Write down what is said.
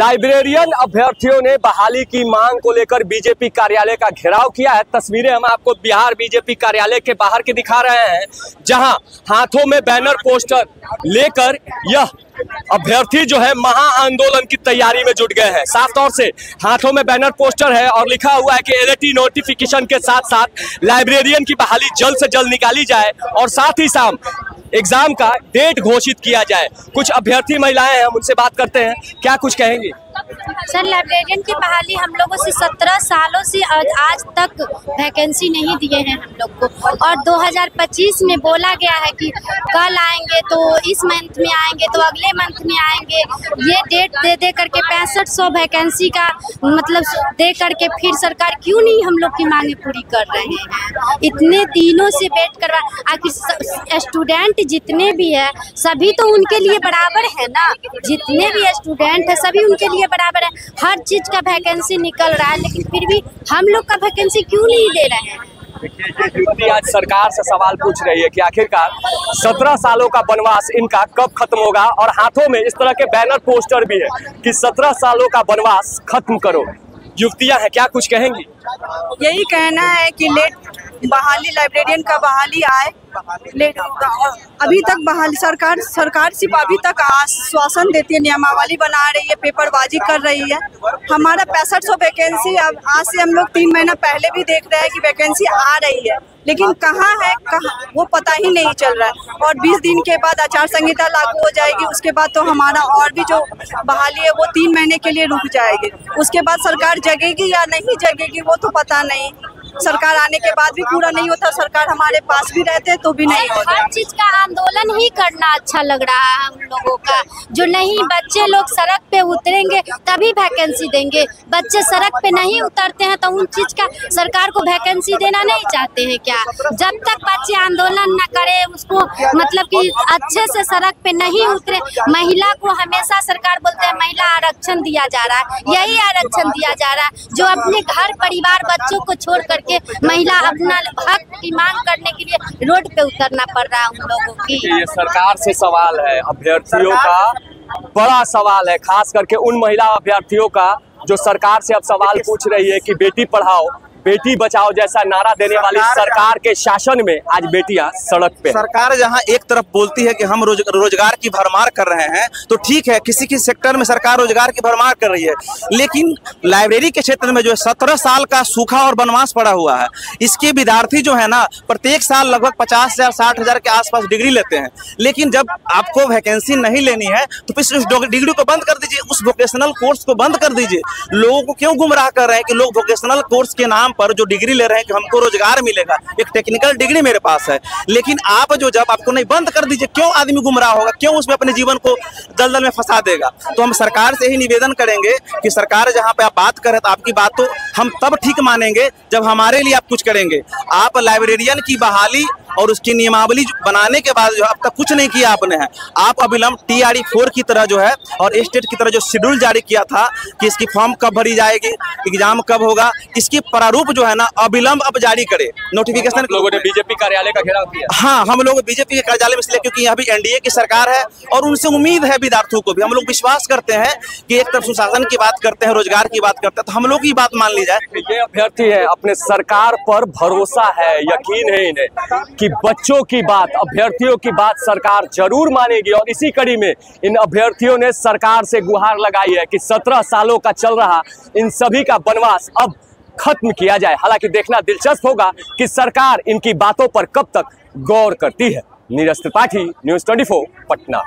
Librarian अभ्यर्थियों ने बहाली की मांग को लेकर बीजेपी कार्यालय का घेराव किया है। तस्वीरें हम आपको बिहार बीजेपी कार्यालय के बाहर की दिखा रहे हैं, जहां हाथों में बैनर पोस्टर लेकर यह अभ्यर्थी जो है महा आंदोलन की तैयारी में जुट गए हैं। साफ तौर से हाथों में बैनर पोस्टर है और लिखा हुआ है कि एलएटी नोटिफिकेशन के साथ साथ लाइब्रेरियन की बहाली जल्द से जल्द निकाली जाए और साथ ही साथ एग्जाम का डेट घोषित किया जाए। कुछ अभ्यर्थी महिलाएं हैं, हम उनसे बात करते हैं, क्या कुछ कहेंगी? सर, लाइब्रेरियन की बहाली हम लोगों से 17 सालों से आज तक वैकेंसी नहीं दिए हैं हम लोग को, और 2025 में बोला गया है कि कल आएंगे तो इस मंथ में आएंगे तो अगले मंथ में आएंगे। ये डेट दे करके 6500 वैकेंसी का मतलब दे करके फिर सरकार क्यों नहीं हम लोग की मांगे पूरी कर रहे हैं? इतने दिनों से वेट करवा, आखिर स्टूडेंट जितने भी है सभी तो उनके लिए बराबर है ना, जितने भी स्टूडेंट है सभी उनके लिए बराबर है। हर चीज का वैकेंसी निकल रहा है, लेकिन फिर भी हम लोग का वैकेंसी क्यों नहीं दे रहे हैं? देखिए, ये युवती आज सरकार से सवाल पूछ रही है कि आखिरकार 17 सालों का वनवास इनका कब खत्म होगा, और हाथों में इस तरह के बैनर पोस्टर भी है कि 17 सालों का वनवास खत्म करो। युवतियां हैं, क्या कुछ कहेंगी? यही कहना है कि लेट बहाली, लाइब्रेरियन का बहाली आए, लेट अभी तक बहाली सरकार सिर्फ अभी तक आश्वासन देती है, नियमावली बना रही है, पेपरबाजी कर रही है। हमारा 6500 वैकेंसी अब आज से हम लोग 3 महीना पहले भी देख रहे हैं कि वैकेंसी आ रही है, लेकिन कहाँ है वो पता ही नहीं चल रहा है। और 20 दिन के बाद आचार संहिता लागू हो जाएगी, उसके बाद तो हमारा और भी जो बहाली है वो 3 महीने के लिए रुक जाएगी। उसके बाद सरकार जगेगी या नहीं जगेगी वो तो पता नहीं। सरकार आने के बाद भी पूरा नहीं होता, सरकार हमारे पास भी रहते तो भी नहीं होता। हर चीज का आंदोलन ही करना अच्छा लग रहा है हम लोगों का। जो नहीं बच्चे लोग सड़क पे उतरेंगे तभी वैकेंसी देंगे, बच्चे सड़क पे नहीं उतरते हैं तो उन चीज का सरकार को वैकेंसी देना नहीं चाहते हैं क्या? जब तक बच्चे आंदोलन न करे, उसको मतलब कि अच्छे से सड़क पे नहीं उतरे। महिला को हमेशा सरकार बोलते हैं महिला आरक्षण दिया जा रहा है, यही आरक्षण दिया जा रहा है जो अपने घर परिवार बच्चों को छोड़ करके महिला अपना हक की मांग करने के लिए रोड पे उतरना पड़ रहा है उन लोगों की। ये सरकार से सवाल है, अभ्यर्थियों का बड़ा सवाल है, खास करके उन महिला अभ्यर्थियों का जो सरकार से अब सवाल पूछ रही है कि बेटी पढ़ाओ बेटी बचाओ जैसा नारा देने वाली सरकार के शासन में आज बेटियां सड़क पे। सरकार जहां एक तरफ बोलती है कि हम रोजगार की भरमार कर रहे हैं, तो ठीक है, किसी सेक्टर में सरकार रोजगार की भरमार कर रही है, लेकिन लाइब्रेरी के क्षेत्र में जो है 17 साल का सूखा और वनवास पड़ा हुआ है। इसके विद्यार्थी जो है ना प्रत्येक साल लगभग 50,000 60,000 के आसपास डिग्री लेते हैं, लेकिन जब आपको वैकेंसी नहीं लेनी है तो फिर उस डिग्री को बंद कर दीजिए, उस वोकेशनल कोर्स को बंद कर दीजिए। लोगों को क्यों गुमराह कर रहे हैं कि लोग वोकेशनल कोर्स के नाम पर जो डिग्री ले रहे हैं कि हमको रोजगार मिलेगा, एक टेक्निकल डिग्री मेरे पास है, लेकिन आप जो जब आपको नहीं बंद कर दीजिए, क्यों आदमी गुमराह होगा, क्यों उसमें अपने जीवन को दलदल में फंसा देगा? तो हम सरकार से ही निवेदन करेंगे कि सरकार जहां पे आप बात करें तो आपकी बात तो हम तब ठीक मानेंगे जब हमारे लिए आप कुछ करेंगे। आप लाइब्रेरियन की बहाली और उसकी नियमावली बनाने के बाद जो अब तक कुछ नहीं किया आपने है। आप अविलंब TRE 4 की तरह जो है और स्टेट की तरह जो शेड्यूल जारी किया था कि इसकी फॉर्म कब भरी जाएगी, एग्जाम कब होगा, इसकी प्रारूप जो है ना अविलंब अब जारी करे। नोटिफिकेशन लोगों ने बीजेपी कार्यालय का घेराव किया। हाँ, हम लोग बीजेपी के कार्यालय में इसलिए क्योंकि यहाँ भी NDA की सरकार है और उनसे उम्मीद है विद्यार्थियों को भी। हम लोग विश्वास करते हैं कि एक तरफ सुशासन की बात करते हैं, रोजगार की बात करते हैं, तो हम लोग की बात मान ली जाए। ये अभ्यर्थी है, अपने सरकार पर भरोसा है, यकीन है इन्हें कि बच्चों की बात, अभ्यर्थियों की बात सरकार जरूर मानेगी। और इसी कड़ी में इन अभ्यर्थियों ने सरकार से गुहार लगाई है कि 17 सालों का चल रहा इन सभी का वनवास अब खत्म किया जाए। हालांकि देखना दिलचस्प होगा कि सरकार इनकी बातों पर कब तक गौर करती है। नीरज त्रिपाठी, न्यूज़ 24 पटना।